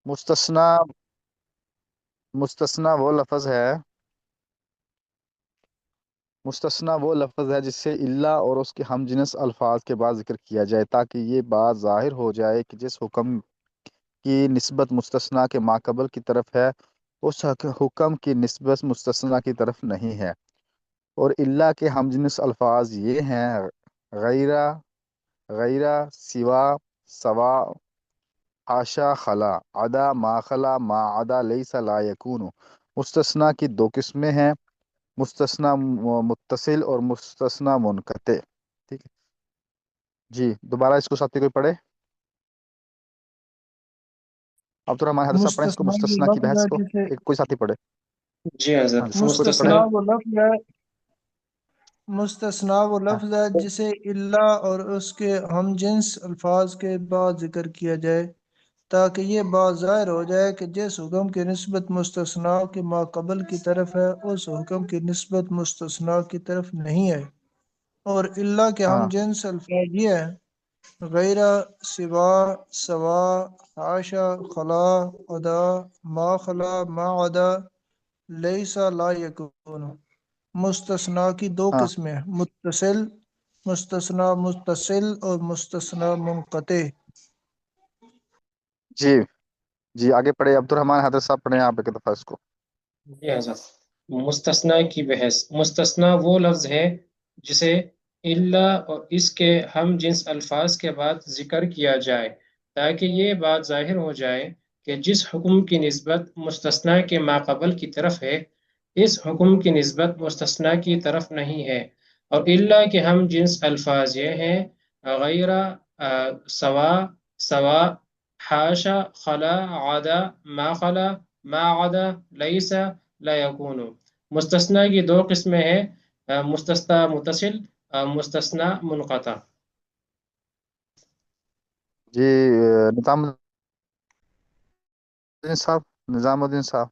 मुस्तस्ना मुस्तस्ना वो लफ्ज है मुस्तस्ना वो लफ्ज है जिससे इल्ला और उसके हमजिनस अल्फाज के बाद जिक्र किया जाए ताकि ये बात जाहिर हो जाए कि जिस हुक्म की निस्बत मुस्तस्ना के माकबल की तरफ है उस हुक्म की निस्बत मुस्तस्ना की तरफ नहीं है। और इल्ला के हमजिनस अल्फाज ये हैं गैरा, गैरा, सिवा, सवा, हाशा, खला, अदा, मा खला, मा अदा, लैसा, ला यकून। मुस्तस्ना की दो किस्में हैं, मुस्तस्ना मुत्तसिल और मुस्तस्ना मुनक़ते। ठीक है जी। दोबारा इसको साथी कोई पढ़े। अब तो हमारे हदसा पढ़े इसको, मुस्तस्ना वो मुस्तस्ना की लफ्ज बहस है को। जिसे एक कोई साथी पढ़े। जी हाँ हजरत जी, कोई तो पढ़े। मुस्तस्ना वो लफ्ज है मुस्तस्ना वो हाँ लफ्ज है जिसे इल्ला और उसके हमजिन्स अल्फाज के बाद जिक्र किया जाए ताकि ये बात ज़ाहिर हो जाए कि जिस हुक्म की निस्बत मुस्तस्ना के माकबल की तरफ है उस हुक्म की निस्बत मुस्तस्ना की तरफ नहीं है। और इल्ला के हाँ हमजिन्स अल्फाज ये हैं गैरा, सिवा, सवा, हाशा, खला, अदा, मा खला, मा अदा, लैसा, ला यकून। मुस्तस्ना की दो हाँ किस्में हैं, मुस्तस्ना और मुस्तस्ना मुनक़ते। जी जी, आगे पढ़े। अब्दुल हैदर साहब पढ़े आप एक दफा इसको। जी हजरत। मुस्तस्ना की बहस। मुस्तस्ना वो लफ्ज है जिसे इल्ला और इसके हम जिन्स अल्फाज के बाद जिक्र किया जाए ताकि ये बात जाहिर हो जाए कि जिस हुक्म की निस्बत मुस्तस्ना के माकबल की तरफ है इस हुक्म की निस्बत मुस्तस्ना की तरफ नहीं है। और इल्ला के हम जिन्स अल्फाज ये हैं गैरा, सवा, सवा, हाशा, खला, आदा, मा खला, मा आदा, लईसा, ला यकूनु। मुस्तस्ना की दो किस्में हैं, मुस्तस्ना मुतसिल, मुस्तस्ना मुनक़ता। जी निजामुद्दीन साहब, निजामुद्दीन साहब।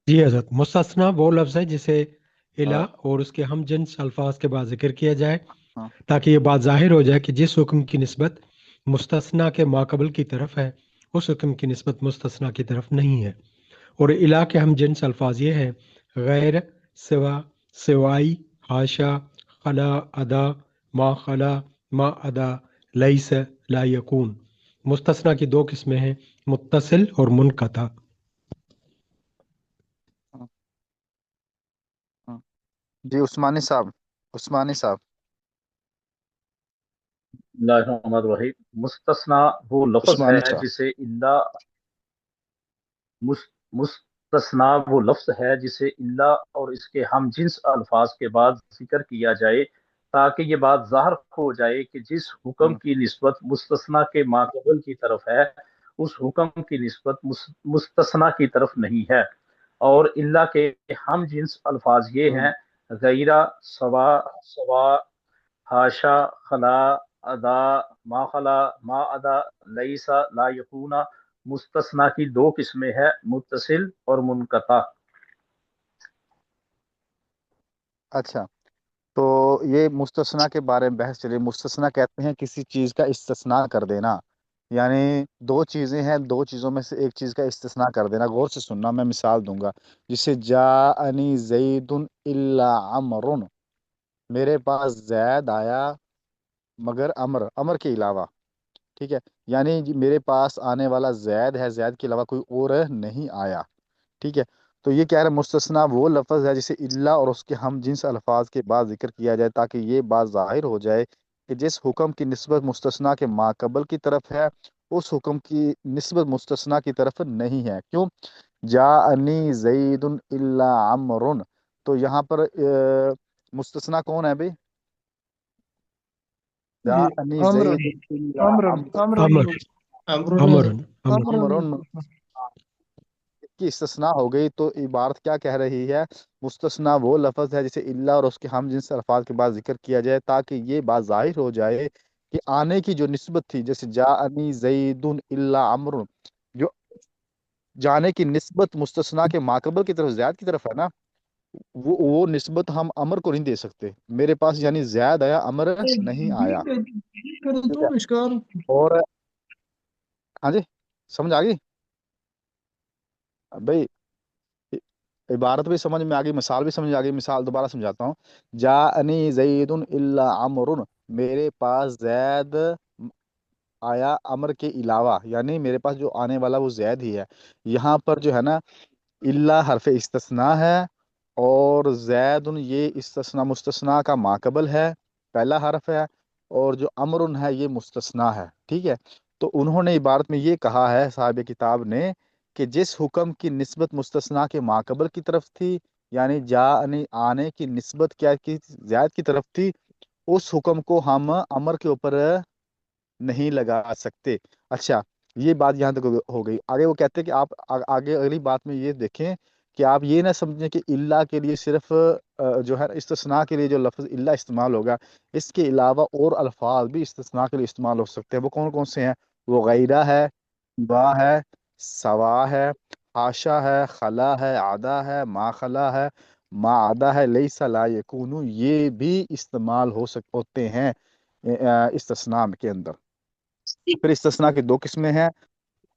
जी हजरत, मुस्तस्ना वो लफ्ज़ है जिसे इला हाँ और उसके हम जिन्स अल्फाज के बाद जिक्र किया जाए हाँ ताकि ये बात जाहिर हो जाए कि जिस हुक्म की निस्बत मुस्तस्ना के माकबल की तरफ है उस हुक्म की निस्बत मुस्तस्ना की तरफ नहीं है। और इला के हम जिन्स अल्फाज ये हैं गैर, सिवा, सिवाई, हाशा, खला, अदा, मा खला, मा अदा, लईस, ला यकून। मुस्तस्ना की दो किस्में हैं, मुत्तसिल और मुनक़ता। हाँ हाँ। जी उस्मानी साहब, उस्मानी साहब। बिस्मिल्लाहिर्रहमानिर्रहीम। मुस्तस्ना वो लफ्ज उस्मानी है साहब। जिसे इल्ला मुस, मुस्तस्ना वो लफ्ज है जिसे इल्ला और इसके हम जिन्स अल्फाज के बाद जिक्र किया जाए ताकि ये बात ज़ाहिर हो जाए कि जिस हुक्म हम्म, की निस्बत मुस्तस्ना के माकबल की तरफ है उस हुक्म की निस्बत मुस्तस्ना की तरफ नहीं है। और इल्ला के हम जिन्स अल्फाज ये हम्म, हैं गैरा, सवा, सवा, हाशा, खला, अदा, मा खला, मा अदा, लईसा, ला यकूना। मुस्तस्ना की दो किस्में हैं, मुत्तसिल और मुनक़ता। अच्छा। तो ये मुस्तस्ना के बारे में बहस चली। मुस्तस्ना कहते हैं किसी चीज का इस्तिस्ना कर देना, यानी दो चीजें हैं, दो चीजों में से एक चीज का इस्तिस्ना कर देना। गौर से सुनना, मैं मिसाल दूंगा। जिसे जाअनी जैदुन इल्ला अमरुन, मेरे पास जैद आया मगर अमर, अमर के अलावा। ठीक है, यानी मेरे पास आने वाला जैद है, जैद के अलावा कोई और नहीं आया। ठीक है। तो ये कह रहे हैं मुस्तस्ना वो लफ्ज है जिसे इल्ला और उसके हम जिन्स अल्फाज के बाद जिक्र किया जाए ताकि ये बात जाहिर हो जाए कि जिस हुक्म की निस्बत मुस्तस्ना के माकबल की तरफ है उस हुक्म की निस्बत मुस्तस्ना की तरफ नहीं है। क्यों? जाअनी जैदुन इल्ला अमरुन। तो यहाँ पर मुस्तस्ना कौन है भाई? जी, जाअनी अमरुन, जैदुन इल्ला अमरुन, अमरुन। अमरुन, अमर, अमरुन। अमरन, अमर। अमरुन अमरुन मुस्तस्ना। की इस्तिस्ना हो गई तो इबारत क्या कह रही है? मुस्तस्ना वो लफ्ज है जिसे इल्ला और उसके हम जिनसे अल्फाज के बाद जिक्र किया जाए ताकि ये बात जाहिर हो जाए कि आने की जो निस्बत थी, जैसे जाअनी जैदुन इल्ला अमरुन, जो जाने की निस्बत मुस्तस्ना के माकबल की तरफ, ज़ैद की तरफ है ना, वो निस्बत हम अमर को नहीं दे सकते। मेरे पास यानी ज़ैद आया, अमर नहीं आया। ठीक है ठीक है। तो इसका और हाँ जी, समझ आ गई भाई? इ- इबारत भी समझ में आ गई, मिसाल भी समझ आ गई। मिसाल दोबारा समझाता हूँ। जाअनी जैदुन इल्ला अमरुन, मेरे पास जैद आया अमर के अलावा, यानी मेरे पास जो आने वाला वो जैद ही है। यहाँ पर जो है ना, इल्ला हरफ इस्तिस्ना है, और जैदुन ये इस्तिस्ना मुस्तस्ना का माकबल है, पहला हरफ है। और जो अमरुन है ये मुस्तस्ना है, ठीक है। तो उन्होंने इबारत में ये कहा है साहिब किताब ने कि जिस हुक्म की निस्बत मुस्तस्ना के माकबल की तरफ थी, यानी जाने आने की निस्बत क्या की जैद की तरफ थी, उस हुक्म को हम अमर के ऊपर नहीं लगा सकते। अच्छा, ये बात यहाँ तक हो गई। आगे वो कहते हैं कि आप आगे अगली बात में ये देखें कि आप ये ना समझें कि इल्ला के लिए सिर्फ जो है इस्तिस्ना के लिए जो लफ्ज इल्ला इस्तेमाल होगा, इसके अलावा और अल्फाज भी इस्तिस्ना के लिए इस्तेमाल हो सकते हैं। वो कौन कौन से हैं? वो गैरा है, बा है, सवा है, हाशा है, खला है, आदा है, मा खला है, मा आदा है, लैसा ला यकूनु, ये भी इस्तेमाल होते हैं इस्तिस्ना के अंदर। फिर इस्तिस्ना की दो किस्में हैं,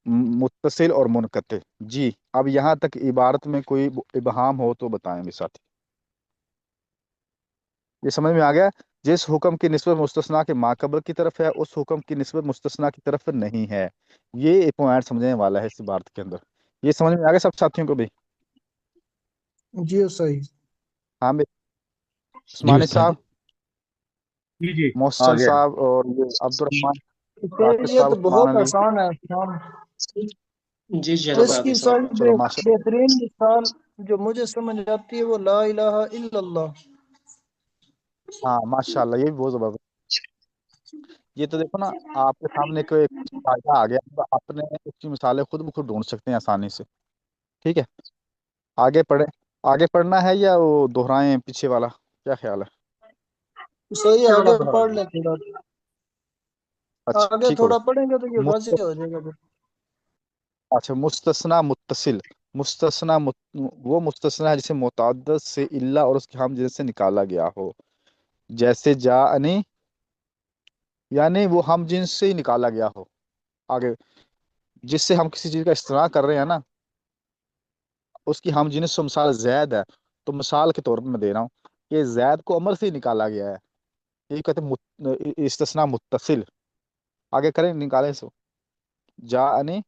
मुत्तसिल और मुनक़ते। जी, अब यहाँ तक इबारत में कोई इबहाम हो तो बताएं मेरे साथ। ये समझ में आ गया? जिस हुक्म की निस्बत मुस्तस्ना के माकबल की तरफ है, उस हुक्म की निस्बत मुस्तस्ना की तरफ नहीं है। ये एक पॉइंट समझने वाला है इस इबारत के अंदर। ये समझ में आ गया सब साथियों को भी? जी सही। हाँ जी उस्मानी उस्ताद। साहब, जी जी, आ मोहसन गया जी। साहब, और ये अब्दुल तो राकिब ये साहब, तो उस्मान बहुत अली। आसान है आसान। जी जी, चलो हजरत इसकी आदिल साहब। सारी चलो माशा बेहतरीन मिसाल जो मुझे समझ आती है वो ला इलाहा इल्लल्लाह। हाँ माशाल्लाह, ये भी बहुत जबरदस्त। ये तो देखो ना, आपके सामने कोई एक फायदा आ गया, तो आपने उसकी मिसालें खुद ब खुद ढूंढ सकते हैं आसानी से। ठीक है, आगे पढ़े। आगे पढ़ना है या वो दोहराएं पीछे वाला, क्या ख्याल है? सही है, पीछे वाला आगे दोहरा पढ़ दीजिए। ले थोड़ा। अच्छा आगे ठीक थोड़ा होगा। पढ़ेंगे तो ये मुस्त वाज़ेह हो जाएगा फिर। अच्छा, मुस्तस्ना मुत्तसिल। मुस्तस्ना वो मुस्तस्ना है जिसे मुतअद्दिद से इल्ला और उसके हम जिनसे निकाला गया हो। जैसे जाअनी, यानी वो हम जिनस से ही निकाला गया हो। आगे, जिससे हम किसी चीज का इस्तेमाल कर रहे हैं ना, उसकी हम जिनस मिसाल जैद है। तो मिसाल के तौर पर मैं दे रहा हूँ कि जैद को अमर से ही निकाला गया है। ये कहते हैं इस्तिस्ना मुत्तसिल। आगे करें, निकालें इसको। जाअनी,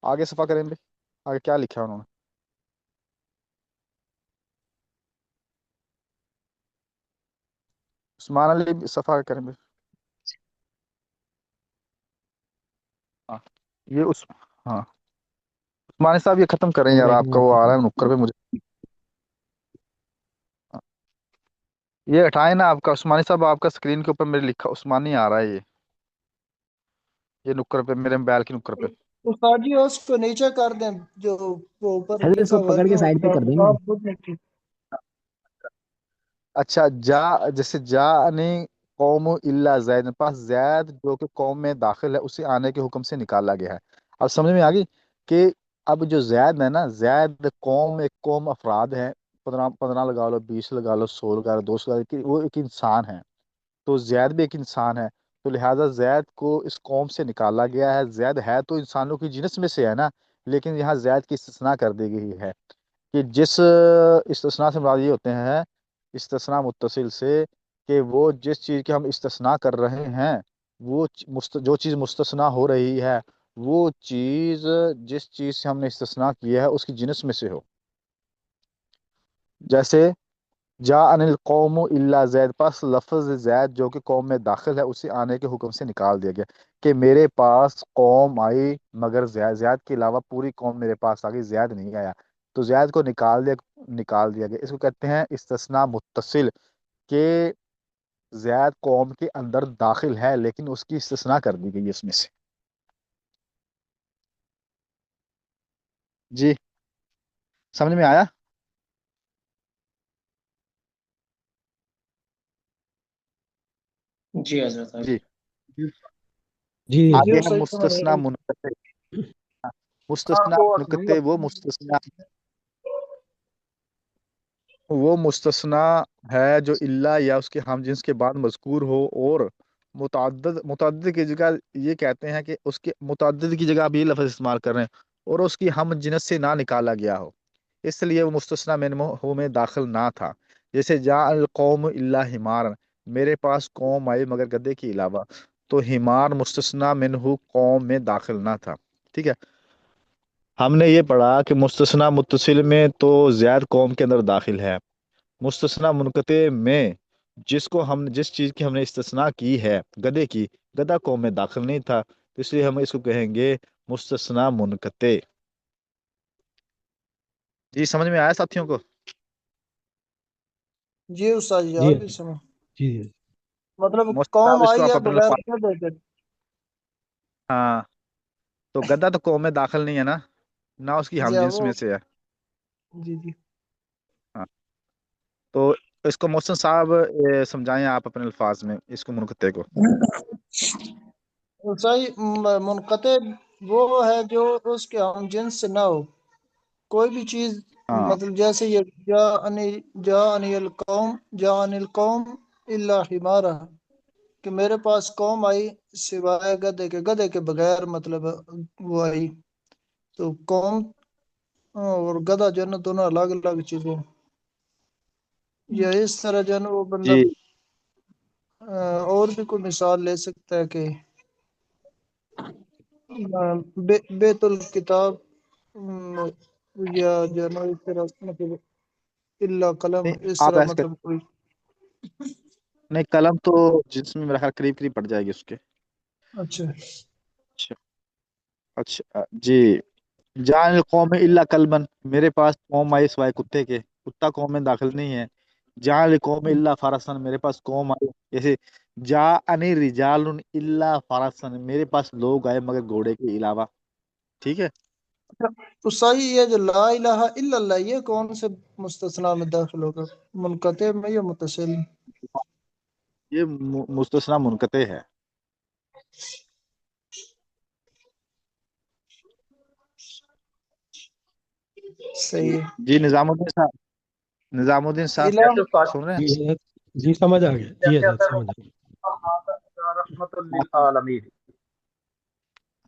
आगे सफा करें भी, आगे क्या लिखा है उन्होंने? उस्मान अली भी सफा करें भी। हाँ, ये उस हाँ उस्मानी साहब ये खत्म करें यार, आपका वो आ रहा है नुक्कर पे मुझे। ये हटाए ना, आपका उस्मानी साहब, आपका स्क्रीन के ऊपर मेरे लिखा उस्मानी आ रहा है। ये नुक्कर पे, मेरे मोबाइल की नुक्कर पे। उस्ताद जी उसको नीचे कर दें, जो वो ऊपर हजरत लिखा इसको हुआ है पकड़ के ना, साइड पे कर देंगे। आप खुद लिखिए। अच्छा, जैसे जानी कौम इल्ला जैद, मेरे पास जैद जो कि कौम में दाखिल है, उसे आने के हुक्म से निकाला गया है। अब समझ में आ गई कि अब जो जैद है ना, जैद कौम, एक कौम अफराद है। 15 15 लगा लो, 20 लगा लो, 100 लगा लो, 200 लगा लो, कि वो एक इंसान है। तो जैद भी एक इंसान है। तो लिहाजा जैद को इस कौम से निकाला गया है। जैद है तो इंसानों की जिनस में से है ना, लेकिन यहाँ जैद की इस्तिस्ना कर दी गई है कि जिस इस्तिस्ना से मुराद ये होते हैं, इस्तिस्ना मुत्तसिल से, कि वो जिस चीज़ की हम इस्तिस्ना कर रहे हैं, वो जो चीज़ मुस्तस्ना हो रही है, वो चीज़ जिस चीज़ से हमने इस्तिस्ना किया है उसकी जिनस में से हो। जैसे जा अनिल कौम इल्ला जैद, पास लफ्ज जैद जो कि कौम में दाखिल है, उसे आने के हुक्म से निकाल दिया गया। कि मेरे पास कौम आई मगर जैद, जैद के अलावा पूरी कौम मेरे पास आ गई, जैद नहीं आया। तो जैद को निकाल दिया गया। इसको कहते हैं इस्तिस्ना मुत्तसिल, के जैद कौम के अंदर दाखिल है लेकिन उसकी इस्तिस्ना कर दी गई इसमें से। जी, समझ में आया? जी हजरत जी, आदिल। जी ये आगे है सही समझ मुस्तस्ना आया। मुनक़ते। हाँ मुस्तस्ना वो मुनक़ते वो मुस्तस्ना है जो इल्ला या उसके हम जिन्स के बाद मजकूर हो, और متعدد کی جگہ یہ کہتے ہیں کہ اس کے متعدد کی جگہ آپ یہ لفظ استعمال کر رہے ہیں اور اس کی ہم جنس سے نہ نکالا گیا ہو، اس لیے وہ مستثنی منہ میں داخل نہ تھا۔ جیسے جاء القوم الا حمارا، میرے پاس قوم آئی مگر گدھے کے علاوہ، تو حمار مستثنی منہ قوم میں داخل نہ تھا۔ ٹھیک ہے، ہم نے یہ پڑھا کہ مستثنی متصل میں تو زائد قوم کے اندر داخل ہے، مستثنی منقطع میں جس چیز کی ہم نے استثناء کی ہے گدھے کی، گدھا قوم میں داخل نہیں تھا، اس لیے ہم اس کو کہیں گے مستثنی منقطع۔ جی سمجھ میں آیا ساتھیوں کو؟ جی استاد جی، جی آپ بھی سنو، جی مطلب محسن قوم صاحب اس کو آئی آپ ہے اپنے بغیر الفاظ، گدھے کے۔ ہاں تو گدھا تو قوم میں داخل نہیں ہے نا، نہ اس کی ہم جی جنس وہ، میں سے ہے۔ جی جی ہاں تو اس کو محسن صاحب سمجھائیں آپ اپنے الفاظ میں اس کو منقطع کو۔ صحیح، منقطع وہ ہے جو اس کے ہم جنس سے نہ ہو، کوئی بھی چیز، ہاں مطلب جیسے یہ جاءنی القوم الا حمارا، کہ میرے پاس قوم آئی سوائے گدھے کے، گدھے کے بغیر مطلب وہ آئی، تو قوم اور گدھا جو ہے نا دونوں الگ الگ چیزیں، یا اس طرح جو ہے نا وہ بندہ جی اور بھی کوئی مثال لے سکتا ہے کہ بیت الکتاب یا جو ہے نا اس طرح مطلب الا قلم، نہیں، اس آپ طرح ایسے مطلب کوئی۔ نہیں، قلم تو جس میں میرا خیال قریب قریب پڑ جائے گی اس کے۔ اچھا اچھا اچھا جی، جان القوم الا کلبن، میرے پاس قوم آئی سوائے کتے کے، کتا قوم میں داخل نہیں ہے۔ جان القوم الا فرسن، میرے پاس قوم آئی، جیسے جاءنی رجال الا فرسن، میرے پاس لوگ آئے مگر گھوڑے کے علاوہ۔ ٹھیک ہے، تو صحیح ہے جو لا الہ الا اللہ، یہ کون سے مستثنا میں داخل ہوگا، منقطع میں یا متصل میں؟ یہ مستثنی منقطع ہے۔ صحیح ہے۔ جی نظام الدین صاحب، نظام الدین صاحب الہ، جیسے فاتح سن رہے ہیں؟ جی حضرت، جی سمجھ آ گیا، جی جیسے حضرت اگر سمجھ آ گیا۔ رحمت للعالمین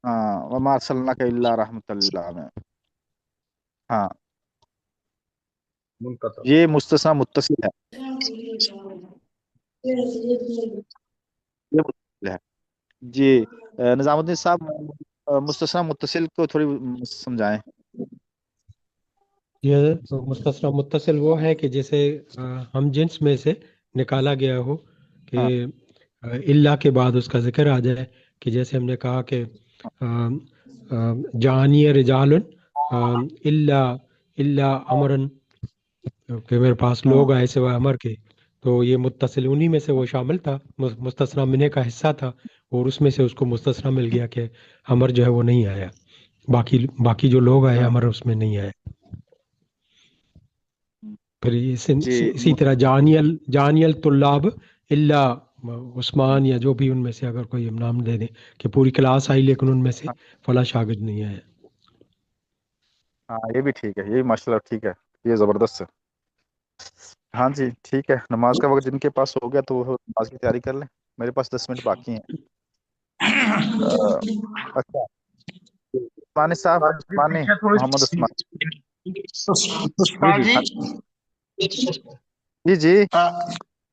ہاں وما ارسلناک الا رحمت للعالمین، ہاں منقطع۔ یہ مستثنی متصل ہے، یہ متصل ہے۔ جی نظام الدین صاحب مستثنی متصل کو تھوڑی سمجھائیں۔ جی حضرت، تو مستثنی متصل وہ ہے کہ جیسے ہم جنس میں سے نکالا گیا ہو کہ ہاں اللہ کے بعد اس کا ذکر آ جائے، کہ جیسے ہم نے کہا کہ جانی رجال الا الا امرن، کہ میرے پاس ہاں لوگ آئے سوائے امر کے، تو یہ متصل انہی میں سے وہ شامل تھا، مستثنی منہ کا حصہ تھا، اور اس میں سے اس کو مستثنی مل گیا کہ امر جو ہے وہ نہیں آیا، باقی جو لوگ آئے ہاں امر اس میں نہیں آئے۔ پھر جی اسی طرح جانی الطلاب الا عثمان، یا جو بھی ان میں سے اگر کوئی ہم نام دے دیں کہ پوری کلاس آئی لیکن ان میں سے فلاں شاگرد نہیں آیا۔ ہاں یہ بھی ٹھیک ہے، یہ بھی ماشاء اللہ ٹھیک ہے، یہ زبردست ہے۔ ہاں جی ٹھیک ہے، نماز کا وقت جن کے پاس ہو گیا تو وہ نماز کی تیاری کر لیں، میرے پاس 10 منٹ باقی ہیں۔ اچھا عثمانی صاحب، جی عثمانی پیچھے تھوڑی محمد عثمان، جی پشپا جی جی، جی جی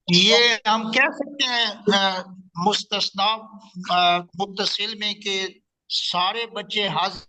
یہ ہم کہہ سکتے ہیں مستثنا متصل میں کہ سارے بچے حاضر